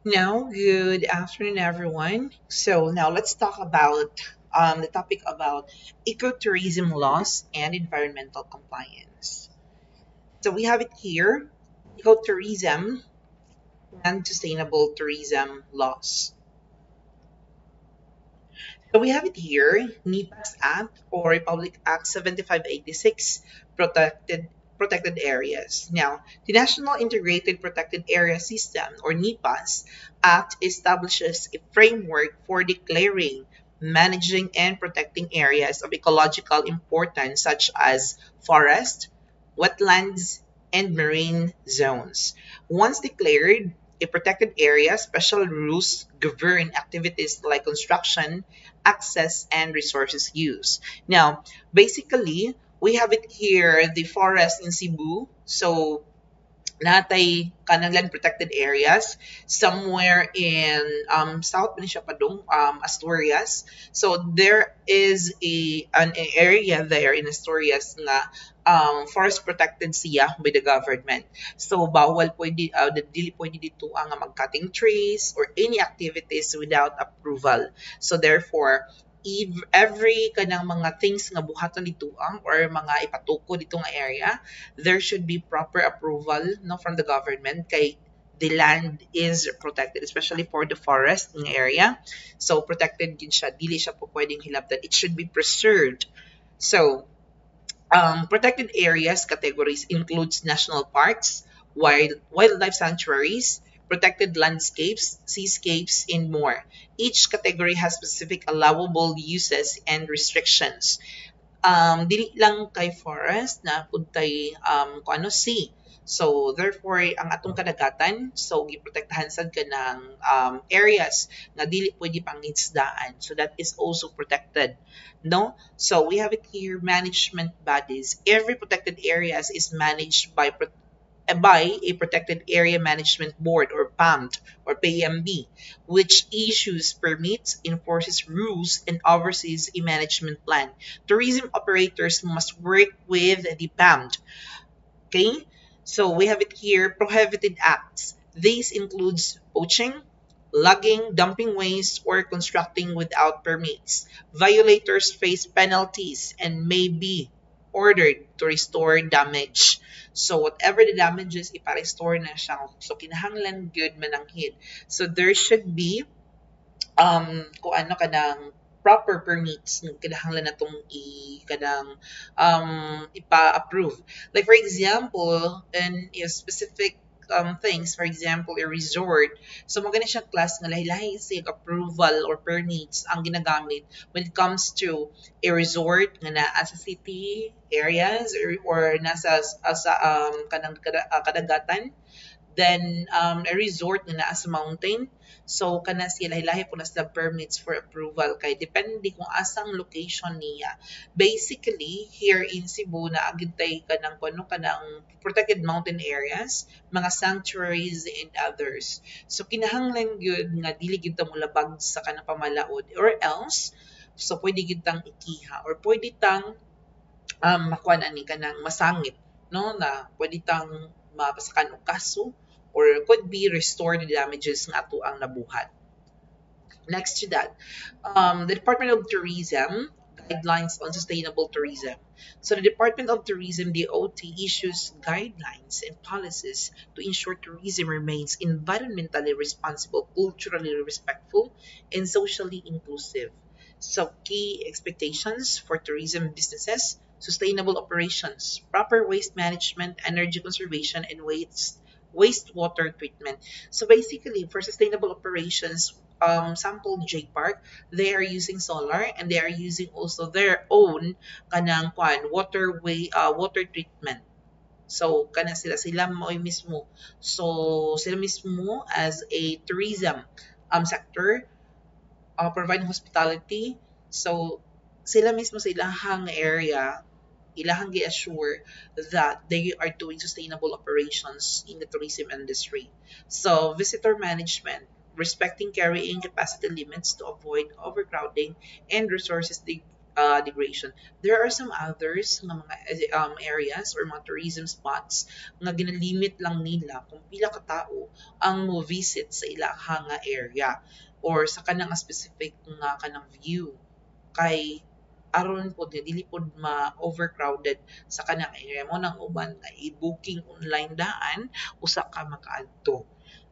Now, good afternoon, everyone. So now let's talk about the topic about ecotourism laws and environmental compliance. So we have it here, ecotourism and sustainable tourism laws. So we have it here, NEPA's Act or Republic Act 7586, protected areas. Now, the National Integrated Protected Area System or NEPA's Act establishes a framework for declaring, managing, and protecting areas of ecological importance such as forest, wetlands, and marine zones. Once declared, a protected area, special rules govern activities like construction, access, and resources use. Now, basically, we have it here, the forest in Cebu. So, natay kanang land protected areas somewhere in South Peninsula Padong, Asturias. So there is an area there in Asturias nga forest protected siya by the government. So bawal pwede dili pwede dito ang mag-cutting trees or any activities without approval. So therefore every kanang mga things nga buhaton dito or mga ipatuko dito nga area, there should be proper approval no from the government kay the land is protected, especially for the forest ng area. So protected din siya, dili siya po pwedeng hilabtan. It should be preserved. So protected areas categories includes national parks, wildlife sanctuaries, protected landscapes, seascapes, and more. Each category has specific allowable uses and restrictions. Dili lang kay forest na puntay kung ano sea. So therefore ang atong kadagatan so giprotektahan sad ka ng areas na dili pwede pangisdaan. So that is also protected. No? So we have it here management bodies. Every protected areas is managed by a Protected Area Management Board or PAMD or PMB, which issues permits, enforces rules, and oversees a management plan. Tourism operators must work with the PAMD. Okay, so we have it here prohibited acts. These includes poaching, logging, dumping waste, or constructing without permits. Violators face penalties and may be ordered to restore damage. So whatever the damages, ipa-restore na siya. So kinahanglan good mananghid. So there should be kung ano kanang proper permits ng kinahanglan natong kanang ipa-approve. Like for example, in a specific things, for example, a resort. So mo gani siya class nga lahi-lahi sig approval or permits ang ginagamit when it comes to a resort nga naa sa city areas or nasa sa kanang kadagatan. Then a resort na naa sa mountain. So kana sila lahi po na sila permits for approval kay depende kung asang location niya. Basically, here in Cebu na agintay kanang kuno kanang protected mountain areas, mga sanctuaries and others. So kinahanglan gyud nga dili gyud ta mo labag sa kanang pamalaod or else so pwede gyud tang ikiha or pwede tang makuan ani kanang masangit no na pwede tang mapasakan og kaso or could be restored the damages nga ato ang nabuhat. Next to that, the Department of Tourism guidelines on sustainable tourism. So the Department of Tourism (DOT) issues guidelines and policies to ensure tourism remains environmentally responsible, culturally respectful, and socially inclusive. So key expectations for tourism businesses: sustainable operations, proper waste management, energy conservation, and wastewater treatment. So basically, for sustainable operations, sample J Park, they are using solar and they are using also their own kanang kwan water treatment. So kana sila mo mismo. So sila mismo as a tourism sector providing hospitality. So sila mismo sa ilahang area ilahang gi-assure that they are doing sustainable operations in the tourism industry. So, visitor management, respecting carrying capacity limits to avoid overcrowding and resources degradation. There are some others nga mga areas or mga tourism spots nga ginalimit lang nila kung pila ka tao ang mo visit sa ilahang nga area or sa kanang specific nga kanang view kay aron po dili pod ma-overcrowded sa kanang area mo nang uban nga i-booking online daan usa ka makaadto.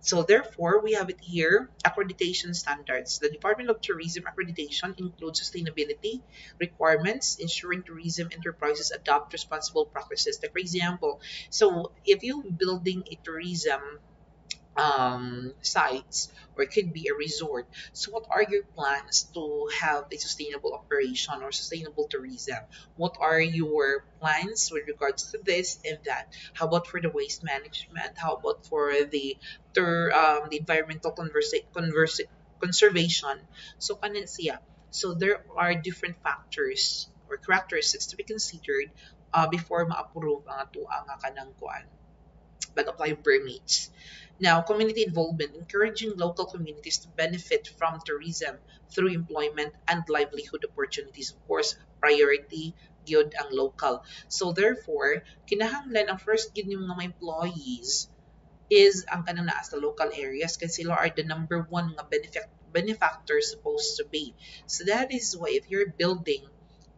So therefore, we have it here, accreditation standards. The Department of Tourism accreditation includes sustainability requirements, ensuring tourism enterprises adopt responsible practices. Like for example, so if you building a tourism sites or it could be a resort. So, what are your plans to have a sustainable operation or sustainable tourism? What are your plans with regards to this and that? How about for the waste management? How about for the environmental conservation? So, kanin siya. So, there are different factors or characteristics to be considered before ma-approve ang ato ang kanang kuan but apply permits. Now, community involvement, encouraging local communities to benefit from tourism through employment and livelihood opportunities. Of course, priority gyud ang local. So therefore, kinahanglan ang first gyud yung mga employees is ang kanang naa sa local areas kasi sila are the number one nga benefactor supposed to be. So that is why if you're building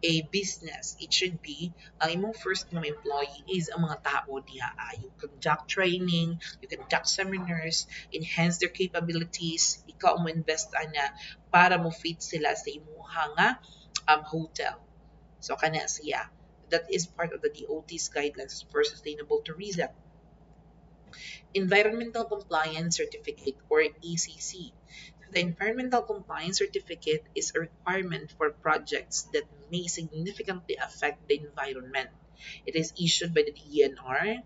a business, it should be ang imong first mga employee is ang mga tao diha. You conduct training, you conduct seminars, enhance their capabilities, ikaw mo invest ana para mo fit sila sa imuha nga hotel. So kana siya. That is part of the DOT's guidelines for sustainable tourism. Environmental Compliance Certificate or ECC. The Environmental Compliance Certificate is a requirement for projects that may significantly affect the environment. It is issued by the DENR,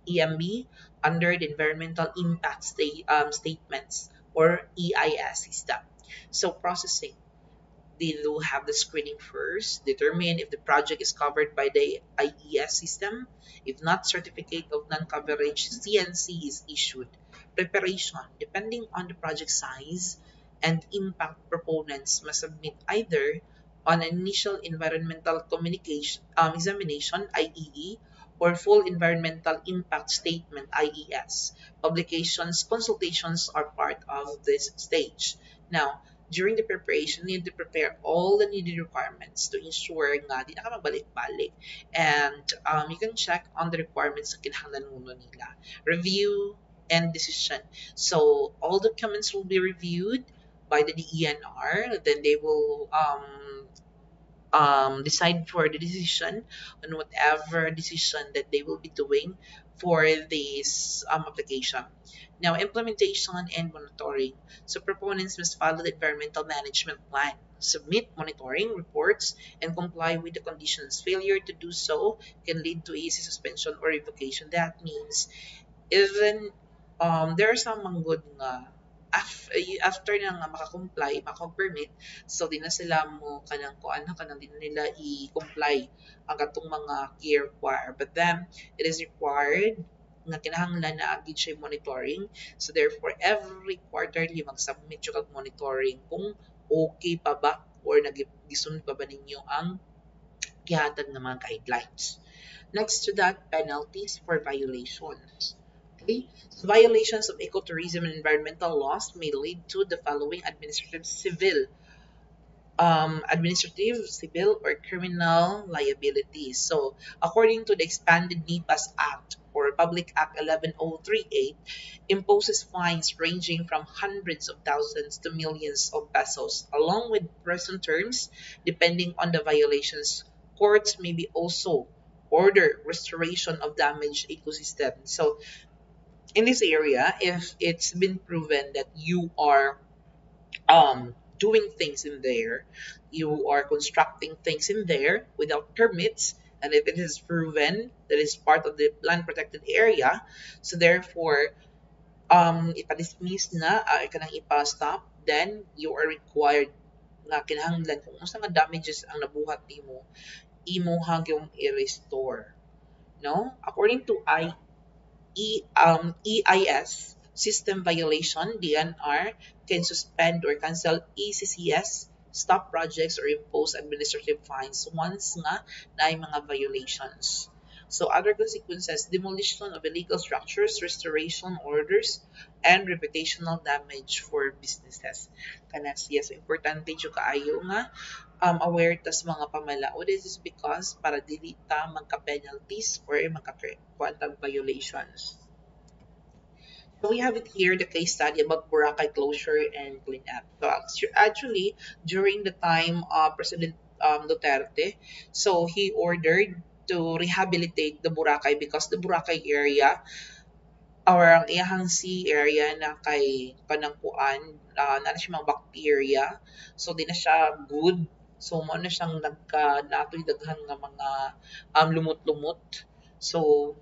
EMB, under the Environmental Impact Statements or EIS system. So processing. They do have the screening first, determine if the project is covered by the IES system. If not, certificate of non-coverage CNC is issued. Preparation, depending on the project size and impact, proponents must submit either on an initial environmental communication examination IEE or full environmental impact statement IES. Publications, consultations are part of this stage. Now, during the preparation, you need to prepare all the needed requirements to ensure nga di na ka magbalik-balik. And you can check on the requirements na kinahanglan mo nila. Review and decision. So all documents will be reviewed by the DENR. Then they will decide for the decision on whatever decision that they will be doing for this application. Now, implementation and monitoring. So proponents must follow the environmental management plan, submit monitoring reports, and comply with the conditions. Failure to do so can lead to easy suspension or revocation. That means even there are some mga good nga after na nga makakomply, maka-permit, so di na sila mo kanang kuan na kanang di na nila i-comply ang katong mga key require. But then, it is required nga kinahanglan na agad siya monitoring. So therefore, every quarterly mag-submit yung kag monitoring kung okay pa ba or nagisunod pa ba ninyo ang gihatag ng mga guidelines. Next to that, penalties for violations. Okay? So violations of ecotourism and environmental laws may lead to the following administrative, civil, or criminal liabilities. So, according to the expanded NEPAS Act or Public Act 11038, imposes fines ranging from hundreds of thousands to millions of pesos, along with prison terms, depending on the violations. Courts may be also order restoration of damaged ecosystem. So, in this area, if it's been proven that you are doing things in there, you are constructing things in there without permits, and if it is proven that it's part of the land protected area, so therefore, ipa-dismiss na, kanang ipa-stop, then you are required nga kinahanglan kung unsa nga damages ang nabuhat nimo, imo hanggang i-restore. No? According to EIS, system violation, DNR, can suspend or cancel ECCS stop projects, or impose administrative fines once nga na mga violations. So other consequences, demolition of illegal structures, restoration orders, and reputational damage for businesses. Kanas, yes, importante jud kaayo nga aware tas mga pamalaod. This is because para dili ta magka-penalties or magka-quantum violations. So we have it here, the case study about Boracay closure and cleanup. So actually, during the time of President Duterte, so he ordered to rehabilitate the Boracay because the Boracay area or ang iyahang sea area na kay panangkuan na siya mga bacteria, so di na siya good, so mo na siyang natoy daghan nga mga lumot-lumot, so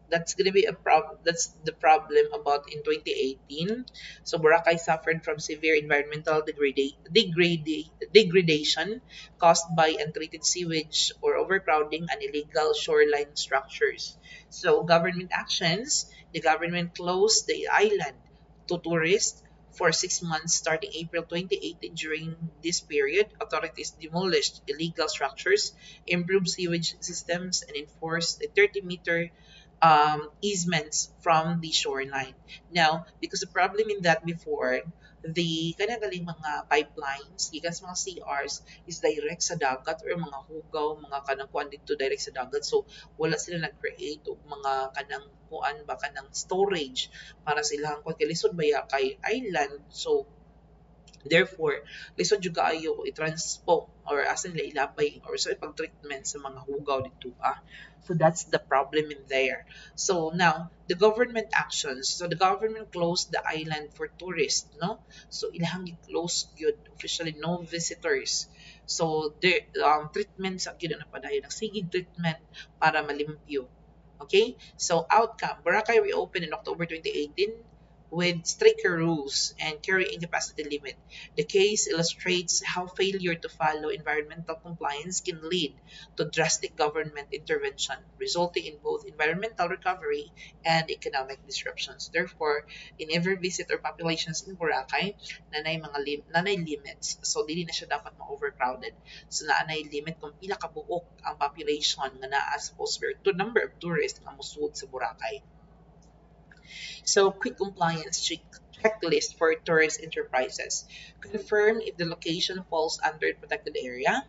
that's gonna be a problem. That's the problem about in 2018. So Boracay suffered from severe environmental degradation caused by untreated sewage or overcrowding and illegal shoreline structures. So government actions, the government closed the island to tourists for 6 months starting April 2018. During this period, authorities demolished illegal structures, improved sewage systems, and enforced a 30-meter easements from the shoreline. Now, because the problem in that before, the kanagaling mga pipelines, gikan sa mga CRs, is direct sa dagat or mga hugaw, mga kanang kuan dito direct sa dagat. So, wala sila nag-create o mga kanang kuan ba kanang storage para silang kuan kay lisod baya kay island. So, therefore, lisod jud kaayo i-transpo or asa nila ilabay or sa pag-treatment sa mga hugaw dito. So that's the problem in there. So now, the government actions. So the government closed the island for tourists, no? So ilahang close gyud officially no visitors. So the treatment sa gyud na padayon nagsigig treatment para malimpyo. Okay? So outcome, Boracay reopened in October 2018 with stricter rules and carrying capacity limit. The case illustrates how failure to follow environmental compliance can lead to drastic government intervention, resulting in both environmental recovery and economic disruptions. Therefore, in every visit or populations in Boracay, nanay limits. So, dili na siya dapat ma-overcrowded. So, nanay limit kung pila ka buok ang population nga naa supposed to number of tourists nga musud sa Boracay. So, quick compliance checklist for tourist enterprises. Confirm if the location falls under protected area.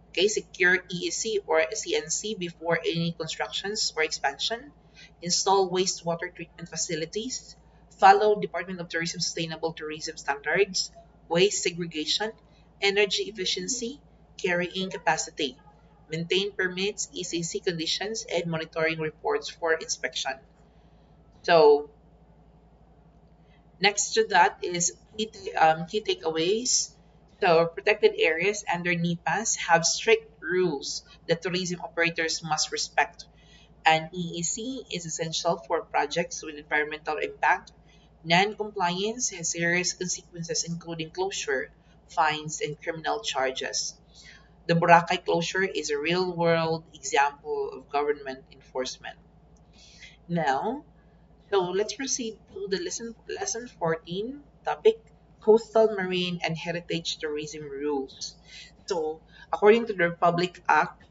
Okay, secure EEC or CNC before any constructions or expansion. Install wastewater treatment facilities. Follow Department of Tourism Sustainable Tourism Standards. Waste segregation. Energy efficiency. Carrying capacity. Maintain permits, ECC conditions, and monitoring reports for inspection. So, next to that is key takeaways. So, protected areas under NEPAS have strict rules that tourism operators must respect. And EEC is essential for projects with environmental impact. Non-compliance has serious consequences, including closure, fines, and criminal charges. The Boracay closure is a real-world example of government enforcement. Now, so let's proceed to the lesson 14 topic, coastal marine and heritage tourism rules. So according to the Republic Act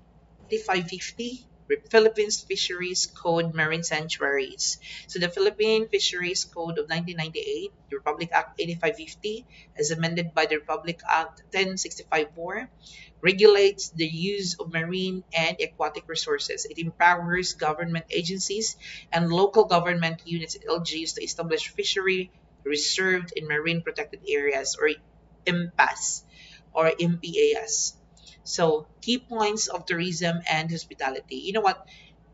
8550, Philippines Fisheries Code Marine Sanctuaries. So the Philippine Fisheries Code of 1998, the Republic Act 8550, as amended by the Republic Act 10654, regulates the use of marine and aquatic resources. It empowers government agencies and local government units LGUs to establish fishery reserved in marine protected areas or MPAS or MPAS. So, key points of tourism and hospitality. You know what?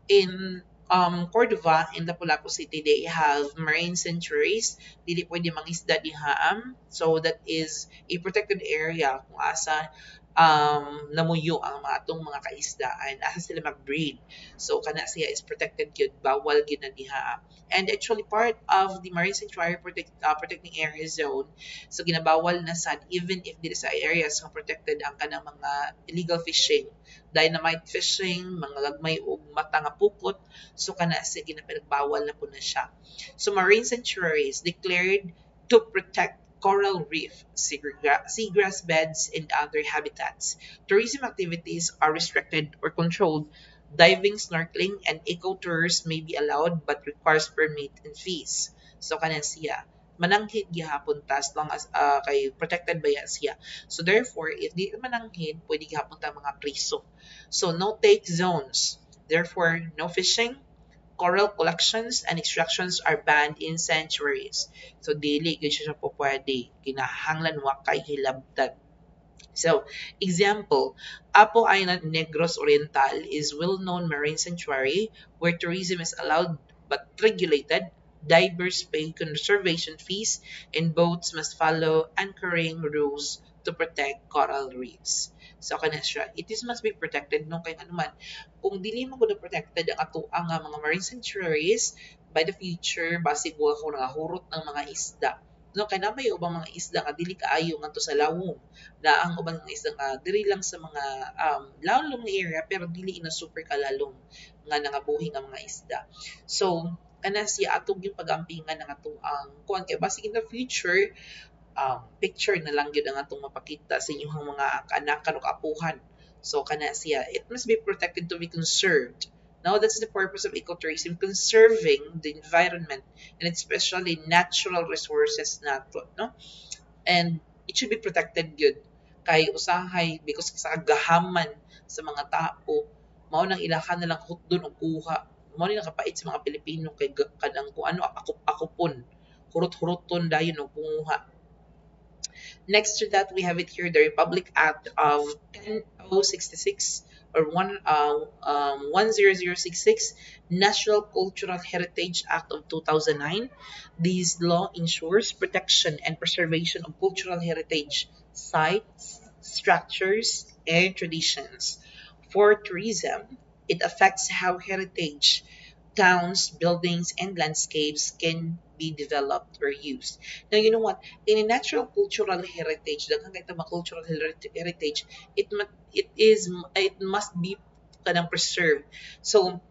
In Cordova, in Lapu-Lapu City, they have marine sanctuaries. Dili pwede mangisda diha. So, that is a protected area kung asa namuyo ang mga atong mga kaisdaan, asa sila mag-breed. So, kana siya is protected yun, bawal yun na diha. And actually, part of the marine sanctuary protecting area zone, so ginabawal na sad, even if dito sa areas nga protected ang kanang mga illegal fishing, dynamite fishing, mga lagmay o mata nga pukot, so kana siya ginapinagbawal na po na siya. So, marine sanctuaries declared to protect coral reef, seagrass beds, and other habitats. Tourism activities are restricted or controlled. Diving, snorkeling, and eco-tours may be allowed but requires permit and fees. So, kanan siya. Mananghid gihapon ta as long as kay protected ba yan siya. So, therefore, if di mananghid, pwede gihapon ta mga priso. So, no take zones. Therefore, no fishing, coral collections and extractions are banned in sanctuaries. So, dili gyud siya po pwede. Kinahanglan wa kay hilabtan. So, example, Apo Island Negros Oriental is well-known marine sanctuary where tourism is allowed but regulated. Divers pay conservation fees and boats must follow anchoring rules to protect coral reefs. So, kana siya, it is must be protected no kay anuman. Kung dili mo gud protected ang ato ang mga marine sanctuaries, by the future, basig ko nga hurot ng mga isda. No, kay namay ubang mga isda nga dili kaayo ngadto sa lawom na ang ubang mga isda nga diri lang sa mga lalong nga area pero dili na super kalalom nga nangabuhi nga mga isda. So, kana siya atong yung pag-ampingan ng atong ang kuan kay basig in the future picture na lang yun ang atong mapakita sa inyong mga kaanak-an o kaapuhan. So, kana siya, it must be protected to be conserved. Now, that's the purpose of ecotourism, conserving the environment and especially natural resources nato, no? And it should be protected good. Kay usahay, because sa agahaman sa mga tao, mao nang ilahan na lang hutdon o kuha. Mao ni nakapait sa mga Pilipino kay kanang kung ano akop-akopon. Hurot-huroton dayon o kunguha. Next to that, we have it here, the Republic Act of 10066 or 10066, National Cultural Heritage Act of 2009. This law ensures protection and preservation of cultural heritage sites, structures, and traditions. For tourism, it affects how heritage towns, buildings, and landscapes can be developed or used. Now, you know what? In a natural cultural heritage, daghang kay mga cultural heritage, it must be kanang preserved. So,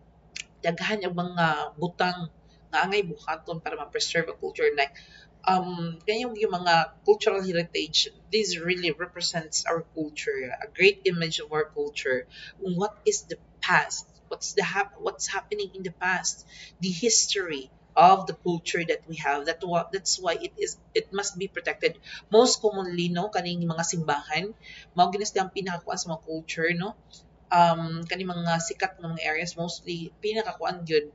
daghan ang mga butang nga angay buhaton para ma-preserve a culture like kanyang yung mga cultural heritage, this really represents our culture, a great image of our culture. What is the past? What's happening in the past? The history of the culture that we have. That's why it must be protected. Most commonly, no, kaning mga simbahan, mao ginas ang pinakakuan sa mga culture, no. Kani mga sikat ng mga areas mostly pinakakuan gyud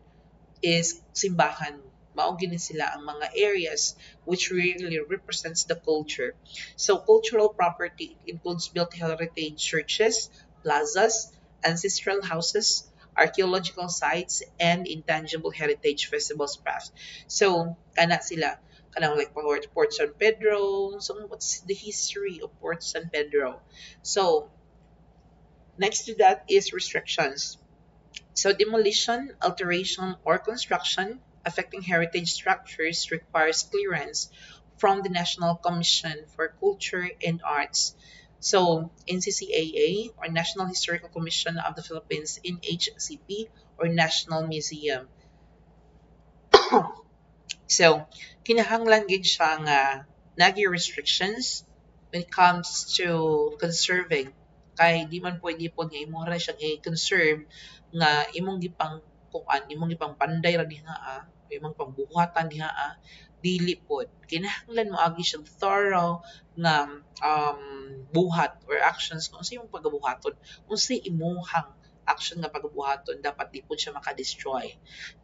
is simbahan. Mao gini sila ang mga areas which really represents the culture. So cultural property includes built heritage churches, plazas, ancestral houses, archaeological sites, and intangible heritage festivals crafts. So kana sila kanang like Port San Pedro. So what's the history of Port San Pedro? So next to that is restrictions. So demolition, alteration, or construction affecting heritage structures requires clearance from the National Commission for Culture and Arts. So NCCAA or National Historical Commission of the Philippines, NHCP or National Museum. So kinahanglan gid siya nga nagi restrictions when it comes to conserving kay di man pwede po nga imo ra siyang i-conserve nga imong gipang kuan imong gipang panday ra diha imong pangbuhatan diha dili pod kinahanglan mo agi siyang thorough nga buhat or actions kung sa imong pagbuhaton unsa imuhang action nga pagbuhaton dapat di pod siya maka-destroy.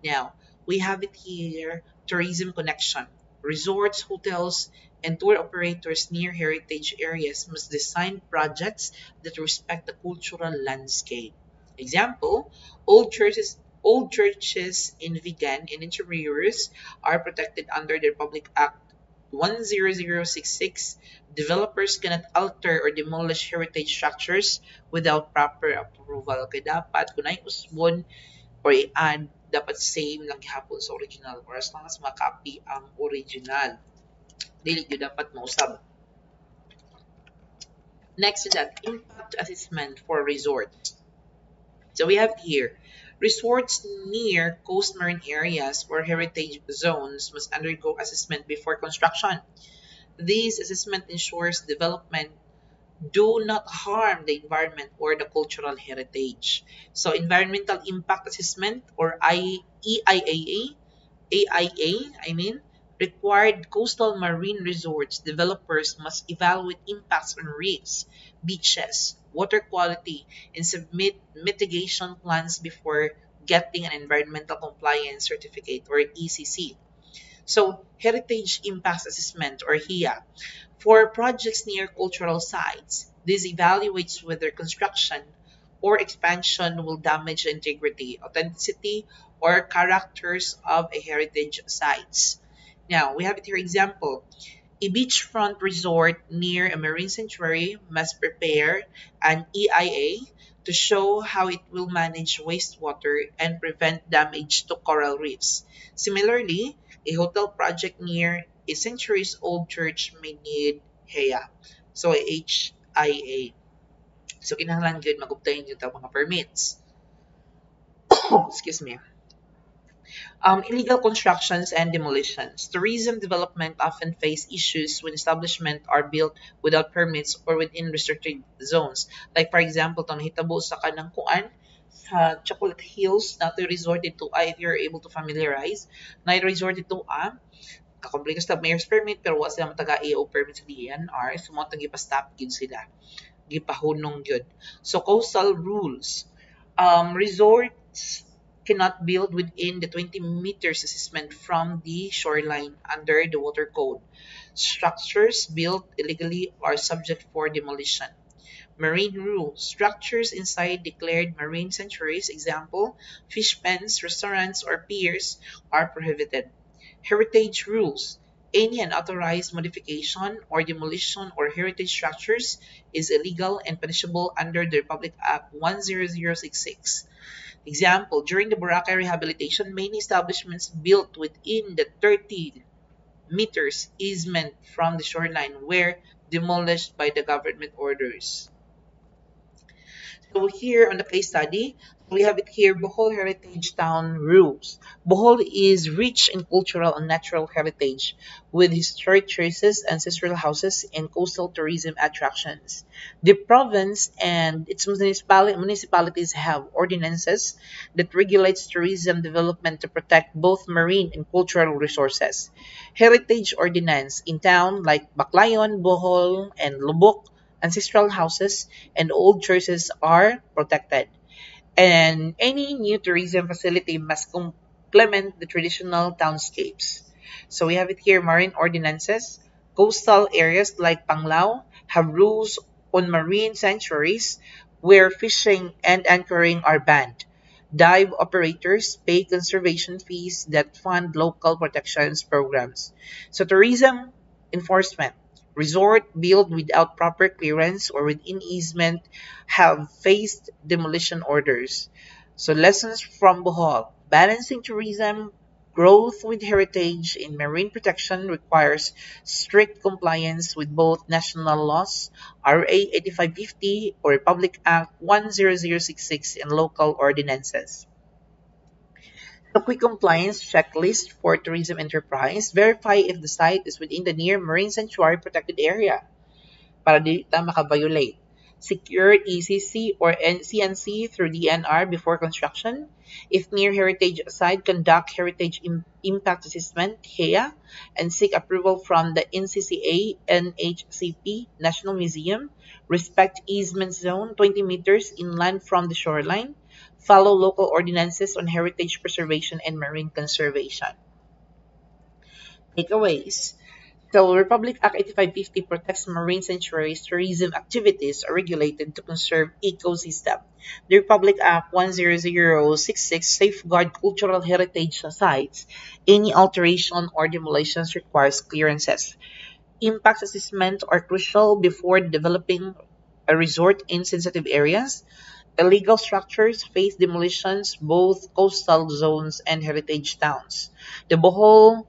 Now we have it here, tourism connection. Resorts, hotels, and tour operators near heritage areas must design projects that respect the cultural landscape. Example, old churches in Vigan and interiors are protected under the Republic Act 10066. Developers cannot alter or demolish heritage structures without proper approval. Kaya dapat kung ay usbon or i-add, dapat same lang gihapon sa original or as long as makopy ang original. Dili yun dapat mausab. Next is that impact assessment for resorts. So we have here, resorts near coast marine areas or heritage zones must undergo assessment before construction. This assessment ensures development do not harm the environment or the cultural heritage. So environmental impact assessment or AIA, I mean, required coastal marine resorts developers must evaluate impacts on reefs, beaches, water quality, and submit mitigation plans before getting an environmental compliance certificate or ECC. So, Heritage Impacts Assessment or HIA. For projects near cultural sites, this evaluates whether construction or expansion will damage the integrity, authenticity, or characters of a heritage sites. Now, we have it here example. A beachfront resort near a marine sanctuary must prepare an EIA to show how it will manage wastewater and prevent damage to coral reefs. Similarly, a hotel project near a centuries old church may need HEA. So, HIA. So, kinahanglan gyud mag-obtain yung mga permits. Excuse me. Illegal constructions and demolitions. Tourism development often face issues when establishments are built without permits or within restricted zones. Like for example, itong hitabo sa kanang kuan sa Chocolate Hills na ito resorted to if you're able to familiarize, na resorted to kakomplika sa mayor's permit pero wala sila mataga AO permit sa DNR, so mo gipastop gid sila, gipahunong gyud. So coastal rules. Resorts cannot build within the 20 meters assessment from the shoreline under the water code. Structures built illegally are subject for demolition. Marine rules. Structures inside declared marine sanctuaries, example, fish pens, restaurants, or piers, are prohibited. Heritage rules. Any unauthorized modification or demolition or heritage structures is illegal and punishable under the Republic Act 10066. Example, during the Boracay rehabilitation, many establishments built within the 30 meters easement from the shoreline were demolished by the government orders. So here on the case study, we have it here, Bohol Heritage Town Rules. Bohol is rich in cultural and natural heritage with historic churches, ancestral houses, and coastal tourism attractions. The province and its municipalities have ordinances that regulates tourism development to protect both marine and cultural resources. Heritage ordinance in town like Baclayon, Bohol, and Lubok, ancestral houses and old churches are protected, and any new tourism facility must complement the traditional townscapes. So we have it here, marine ordinances. Coastal areas like Panglao have rules on marine sanctuaries where fishing and anchoring are banned. Dive operators pay conservation fees that fund local protections programs. So tourism enforcement. Resort built without proper clearance or within easement have faced demolition orders. So lessons from Bohol. Balancing tourism, growth with heritage in marine protection requires strict compliance with both national laws, RA 8550 or Republic Act 10066 and local ordinances. A quick compliance checklist for tourism enterprise. Verify if the site is within the near marine sanctuary protected area para di ta maka-violate. Secure ECC or CNC through DNR before construction. If near heritage site, conduct heritage impact assessment (HEA) and seek approval from the NCCA NHCP National Museum. Respect easement zone 20 meters inland from the shoreline. Follow local ordinances on heritage preservation and marine conservation. Takeaways. So, Republic Act 8550 protects marine sanctuaries. Tourism activities are regulated to conserve ecosystem. The Republic Act 10066 safeguard cultural heritage sites. Any alteration or demolitions requires clearances. Impact assessment are crucial before developing a resort in sensitive areas. Illegal structures face demolitions both coastal zones and heritage towns. The Bohol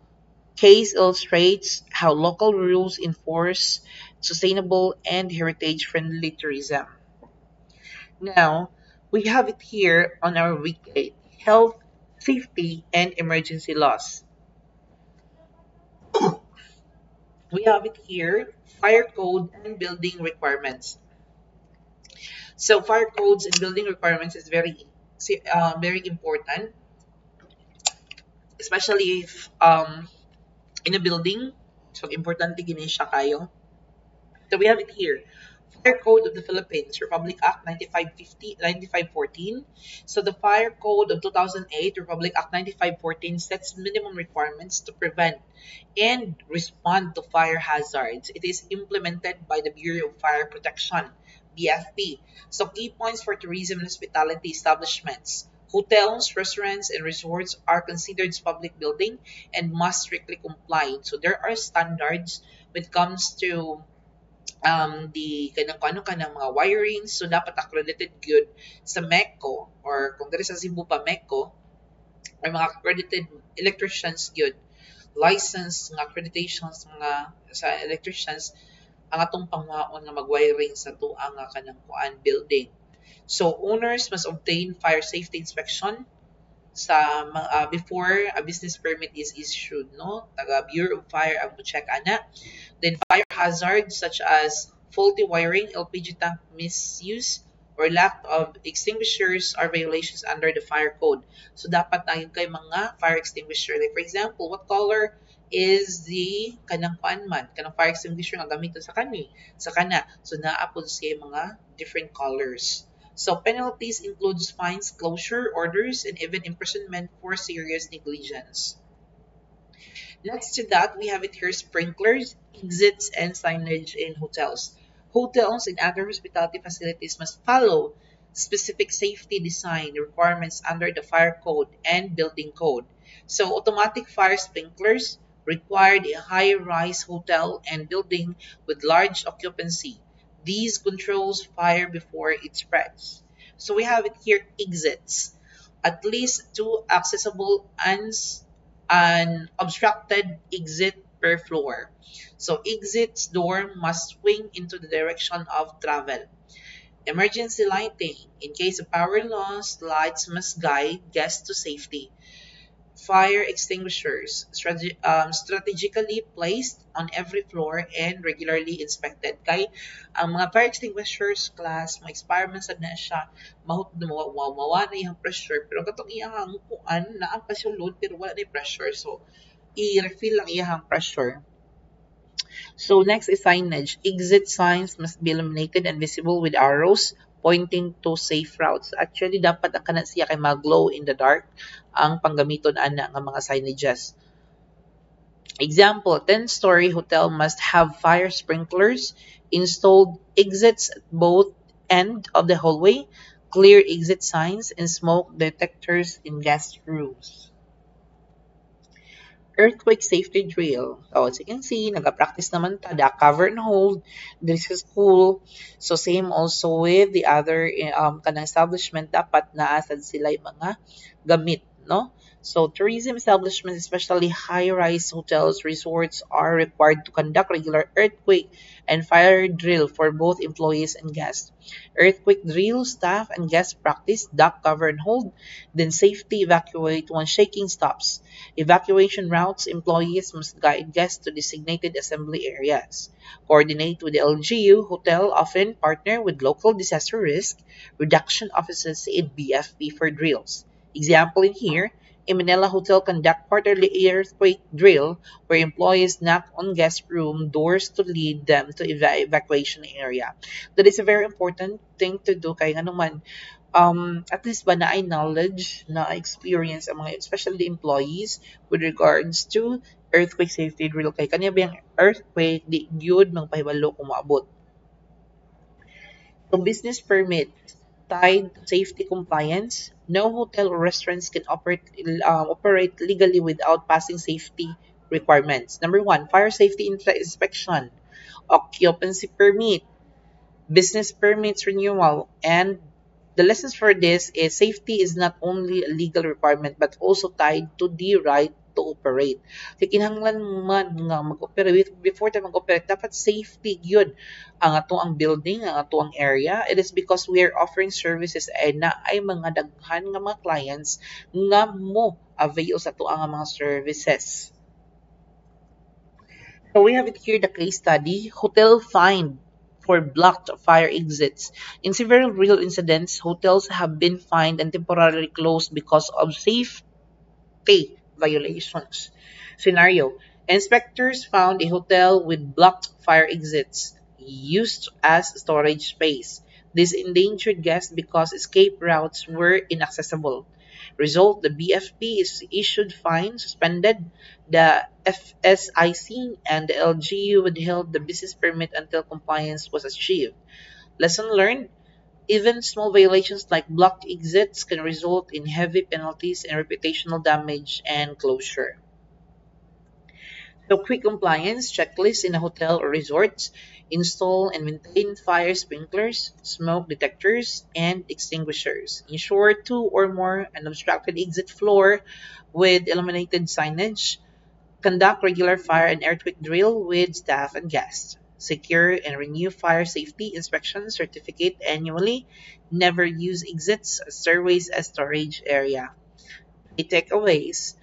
case illustrates how local rules enforce sustainable and heritage-friendly tourism. Now, we have it here on our weekly health, safety, and emergency laws. We have it here, fire code and building requirements. So fire codes and building requirements is very important, especially if in a building. So importante gini siya kayo. So we have it here. Fire Code of the Philippines, Republic Act 9514. So the Fire Code of 2008, Republic Act 9514 sets minimum requirements to prevent and respond to fire hazards. It is implemented by the Bureau of Fire Protection, BFP. So key points for tourism and hospitality establishments. Hotels, restaurants, and resorts are considered as public building and must strictly comply. So there are standards when it comes to the kanang ano ka ng mga wirings, so dapat accredited good sa MECO, or kung diri sa Cebu pa MECO, or mga accredited electricians good, license nga accreditations mga sa electricians ang atong pangwaon nga magwiring sa tuang nga kanang kuan building. So owners must obtain fire safety inspection sa before a business permit is issued, no? Taga Bureau of Fire ang check ana. Then fire hazards such as faulty wiring, LPG tank misuse, or lack of extinguishers are violations under the fire code. So dapat na yun kay mga fire extinguisher. Like for example, what color is the kanang man, kanang fire extinguisher nga gamiton sa sa kana. So naapod siya mga different colors. So penalties includes fines, closure orders, and even imprisonment for serious negligence. Next to that, we have it here sprinklers, exits, and signage in hotels. Hotels and other hospitality facilities must follow specific safety design requirements under the fire code and building code. So automatic fire sprinklers required a high-rise hotel and building with large occupancy. These controls fire before it spreads. So we have it here exits. At least two accessible unobstructed exit per floor. So exit's door must swing into the direction of travel. Emergency lighting. In case of power loss, lights must guide guests to safety. Fire extinguishers, strategically placed on every floor and regularly inspected. Kay ang mga fire extinguishers class, ma-expire man sad na siya, mawa na yung pressure, pero katong iyang kuan na ang pasulod pero wala na yung pressure. So i-refill lang iyang pressure. So next is signage. Exit signs must be illuminated and visible with arrows pointing to safe routes. Actually, dapat ang kana siya kay mag-glow in the dark ang panggamiton ana nga mga signages. Example, 10-story hotel must have fire sprinklers installed, exits at both end of the hallway, clear exit signs, and smoke detectors in guest rooms. Earthquake safety drill. So, as you can see, nag-practice naman ta, the cover and hold. This is cool. So, same also with the other kanang establishment, dapat naasad sila yung mga gamit, no? So, tourism establishments, especially high-rise hotels, resorts, are required to conduct regular earthquake and fire drill for both employees and guests. Earthquake drill, staff and guests practice duck, cover, and hold, then safety evacuate once shaking stops. Evacuation routes, employees must guide guests to designated assembly areas. Coordinate with the LGU hotel, often partner with local disaster risk reduction offices in BFP for drills. Example in here, in Manila Hotel conduct quarterly earthquake drill where employees knock on guest room doors to lead them to evacuation area. That is a very important thing to do kaya nga naman at least ba na ay knowledge, na experience ang mga, especially the employees with regards to earthquake safety drill kay kanya ba yung earthquake di gyud magpahibalo kung maabot. So business permit tied to safety compliance. No hotel or restaurants can operate legally without passing safety requirements. Number one, fire safety inspection, occupancy permit, business permits renewal, and the lessons for this is safety is not only a legal requirement but also tied to the right to operate. So, kinahanglan man nga mag-operate, before tayo mag-operate, dapat safety yun ang ato ang building, ang ato ang area. It is because we are offering services ay na ay mga daghan nga mga clients nga mo avail sa ato ang mga services. So we have it here the case study, hotel fined for blocked fire exits. In several real incidents, hotels have been fined and temporarily closed because of safety violations. Scenario: inspectors found a hotel with blocked fire exits used as storage space. This endangered guests because escape routes were inaccessible. Result: the BFP is issued fine, suspended the FSIC, and the LGU withheld the business permit until compliance was achieved. Lesson learned: even small violations like blocked exits can result in heavy penalties and reputational damage and closure. So, quick compliance checklist in a hotel or resort: install and maintain fire sprinklers, smoke detectors, and extinguishers. Ensure two or more unobstructed exit floor with illuminated signage. Conduct regular fire and earthquake drill with staff and guests. Secure and renew fire safety inspection certificate annually. Never use exits, stairways as storage area. Key takeaways: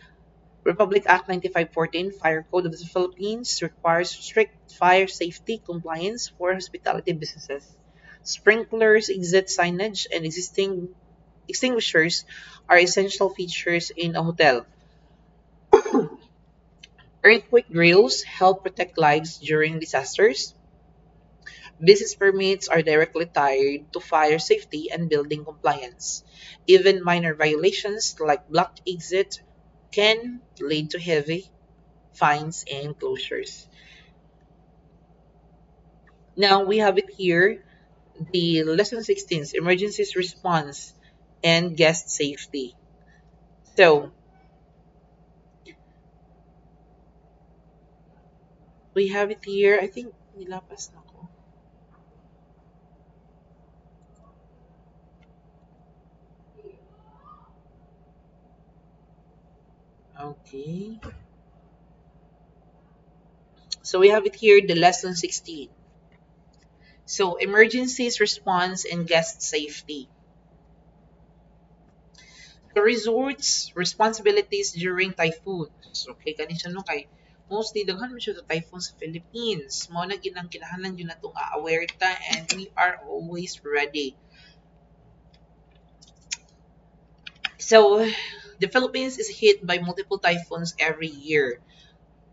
Republic Act 9514 Fire Code of the Philippines requires strict fire safety compliance for hospitality businesses. Sprinklers, exit signage, and existing extinguishers are essential features in a hotel. Earthquake drills help protect lives during disasters. Business permits are directly tied to fire safety and building compliance. Even minor violations like blocked exit can lead to heavy fines and closures. Now we have it here, the lesson 16, emergencies response and guest safety. So we have it here. I think nilapas na ko. Okay. So we have it here, the lesson 16. So emergencies response and guest safety. The resort's responsibilities during typhoons. Okay, kani siya no kay mostly daghan man siya sa typhoon sa Philippines. Mao na ginang kinahanglan yun natong aware ta and we are always ready. So the Philippines is hit by multiple typhoons every year.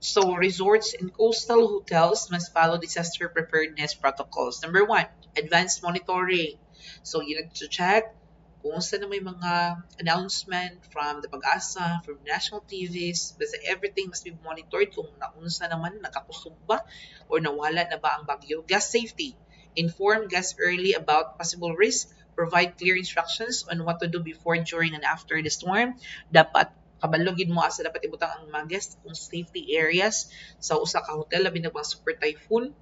So resorts and coastal hotels must follow disaster preparedness protocols. Number one, advanced monitoring. So you need to check kung saan na may mga announcement from the Pag-asa, from national TVs. Basta everything must be monitored kung naunsa naman, nakakusog ba, or nawala na ba ang bagyo. Gas safety. Inform guests early about possible risk. Provide clear instructions on what to do before, during, and after the storm. Dapat kabalogin mo asa dapat ibutang ang mga guests kung safety areas sa usa ka hotel labi na mga super typhoon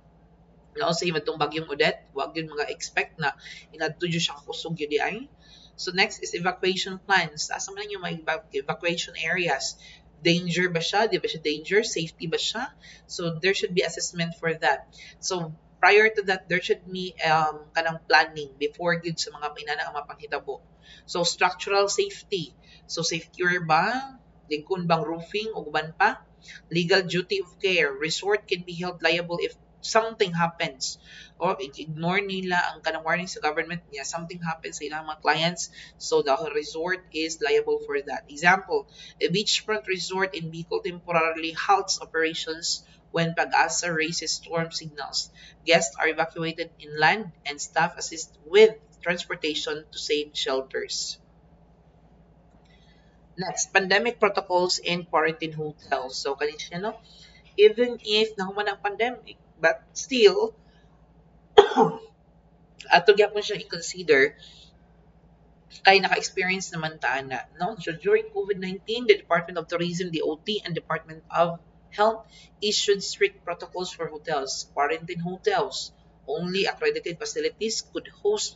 na sa imadtong bagyong Odette, wag yun mga expect na inadto jud siya kakusog yun di ay. So next is evacuation plans. Asa man yung mga evacuation areas? Danger ba siya? Di ba siya danger? Safety ba siya? So there should be assessment for that. So prior to that, there should be kanang planning before gid sa mga pinana ang mapanghitabo. So structural safety. So secure ba? Ligkon bang roofing o guban pa? Legal duty of care. Resort can be held liable if something happens or ignore nila ang kanang warning sa government niya, something happens sa ilang mga clients, so the resort is liable for that. Example, a beachfront resort in Bicol temporarily halts operations when Pag-asa raises storm signals. Guests are evacuated inland and staff assist with transportation to safe shelters. Next, pandemic protocols in quarantine hotels. So, kanina, no? Even if nahuman ang pandemic, but still, ato gyapon siya i-consider kay naka-experience naman ta na, no? So during COVID-19, the Department of Tourism, DOT, and Department of Health issued strict protocols for hotels. Quarantine hotels, only accredited facilities could host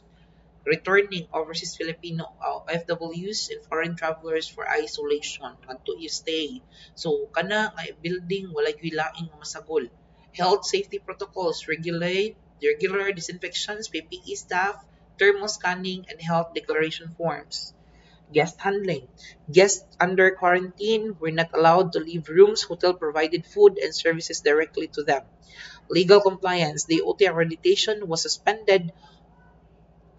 returning overseas Filipino OFWs and foreign travelers for isolation until you stay. So kana nga building wala gyud laing nga masagol. Health safety protocols regulate regular disinfections, PPE staff, thermal scanning, and health declaration forms. Guest handling. Guests under quarantine were not allowed to leave rooms. Hotel provided food and services directly to them. Legal compliance. The OT accreditation was suspended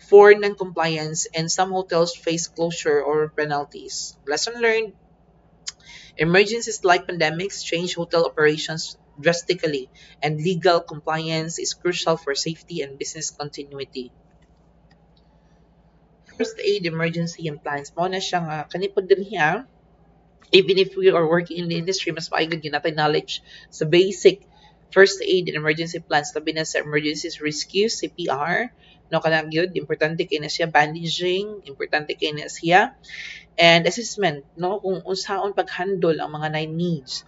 for non-compliance, and some hotels face closure or penalties. Lesson learned: emergencies like pandemics change hotel operations drastically, and legal compliance is crucial for safety and business continuity. First aid emergency and plans. Mao na siya nga kanipod din hiya. Even if we are working in the industry, mas maayod yun natin knowledge sa basic first aid and emergency plans. Labi na sa emergencies rescue, CPR. No, kanang yun, importante kay na siya bandaging, importante kay na siya, and assessment, no, kung unsaon pag-handle ang mga nine needs.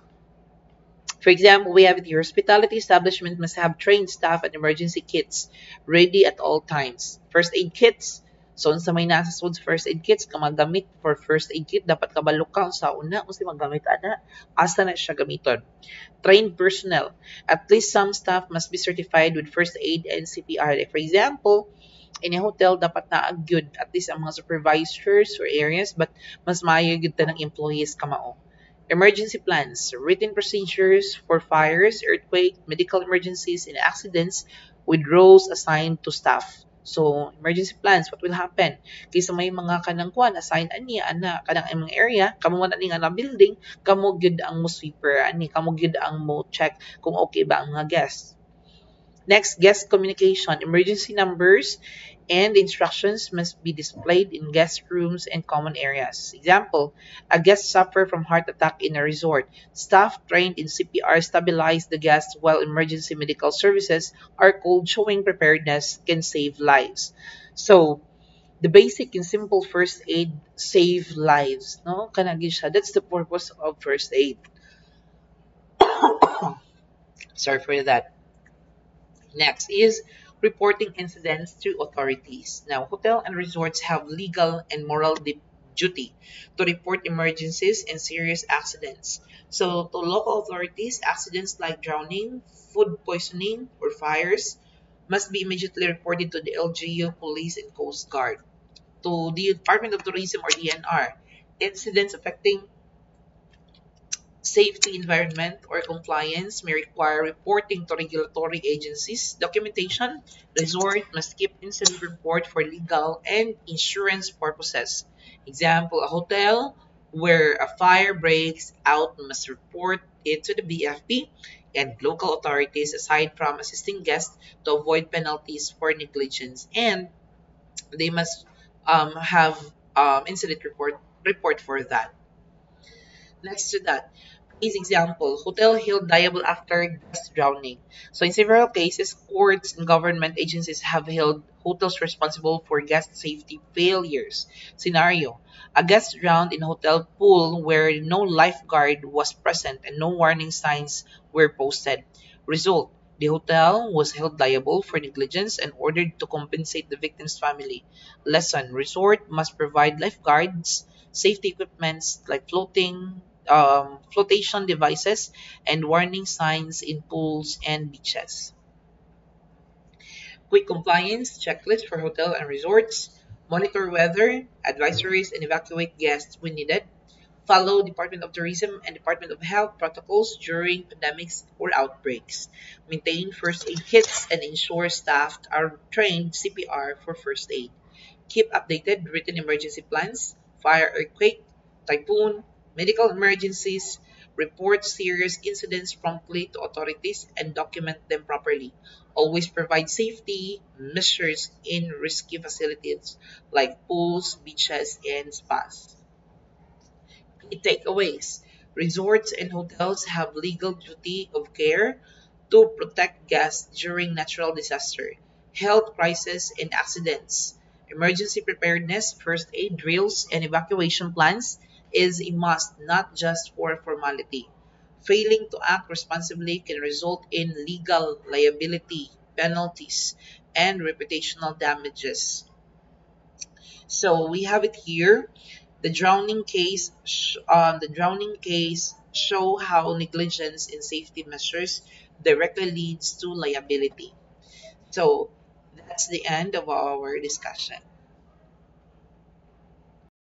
For example, we have the hospitality establishment must have trained staff and emergency kits ready at all times. First aid kits. So, sa may nasa sa first aid kits, ka magamit for first aid kit, dapat kabalo ka sa una, kung si magamit ana, asa na siya gamiton. Trained personnel. At least some staff must be certified with first aid and CPR. Like for example, in a hotel, dapat na good at least ang mga supervisors or areas, but mas maayo gyud ta ng employees kamao. Emergency plans, written procedures for fires, earthquake, medical emergencies, and accidents with roles assigned to staff. So, emergency plans, what will happen? Kaysa may mga kanang kuan, assign ani, ana, kanang mga area, kamo man ani nga na building, kamo gyud ang mo sweeper, ani, kamo gyud ang mo check kung okay ba ang mga guests. Next, guest communication. Emergency numbers and instructions must be displayed in guest rooms and common areas. Example, a guest suffered from heart attack in a resort. Staff trained in CPR stabilize the guest while emergency medical services are called, showing preparedness can save lives. So, the basic and simple first aid save lives. No? Kanagi siya. That's the purpose of first aid. Sorry for that. Next is reporting incidents to authorities. Now, hotel and resorts have legal and moral duty to report emergencies and serious accidents. So, to local authorities, accidents like drowning, food poisoning, or fires must be immediately reported to the LGU, police, and Coast Guard. To the Department of Tourism or DNR, incidents affecting safety, environment, or compliance may require reporting to regulatory agencies. Documentation: resort must keep incident report for legal and insurance purposes. Example, a hotel where a fire breaks out must report it to the BFP and local authorities aside from assisting guests to avoid penalties for negligence. And they must have incident report for that. Next to that, is example, hotel held liable after guest drowning. So in several cases, courts and government agencies have held hotels responsible for guest safety failures. Scenario: a guest drowned in a hotel pool where no lifeguard was present and no warning signs were posted. Result: the hotel was held liable for negligence and ordered to compensate the victim's family. Lesson: resort must provide lifeguards, safety equipments like flotation devices, and warning signs in pools and beaches. Quick compliance checklist for hotel and resorts. Monitor weather, advisories, and evacuate guests when needed. Follow Department of Tourism and Department of Health protocols during pandemics or outbreaks. Maintain first aid kits and ensure staff are trained CPR for first aid. Keep updated written emergency plans, fire, earthquake, typhoon, medical emergencies, report serious incidents promptly to authorities, and document them properly. Always provide safety measures in risky facilities like pools, beaches, and spas. Key takeaways: resorts and hotels have legal duty of care to protect guests during natural disaster, health crisis, and accidents. Emergency preparedness, first aid drills, and evacuation plans is a must, not just for formality. Failing to act responsibly can result in legal liability, penalties, and reputational damages. So we have it here. The drowning case show how negligence in safety measures directly leads to liability. So that's the end of our discussion.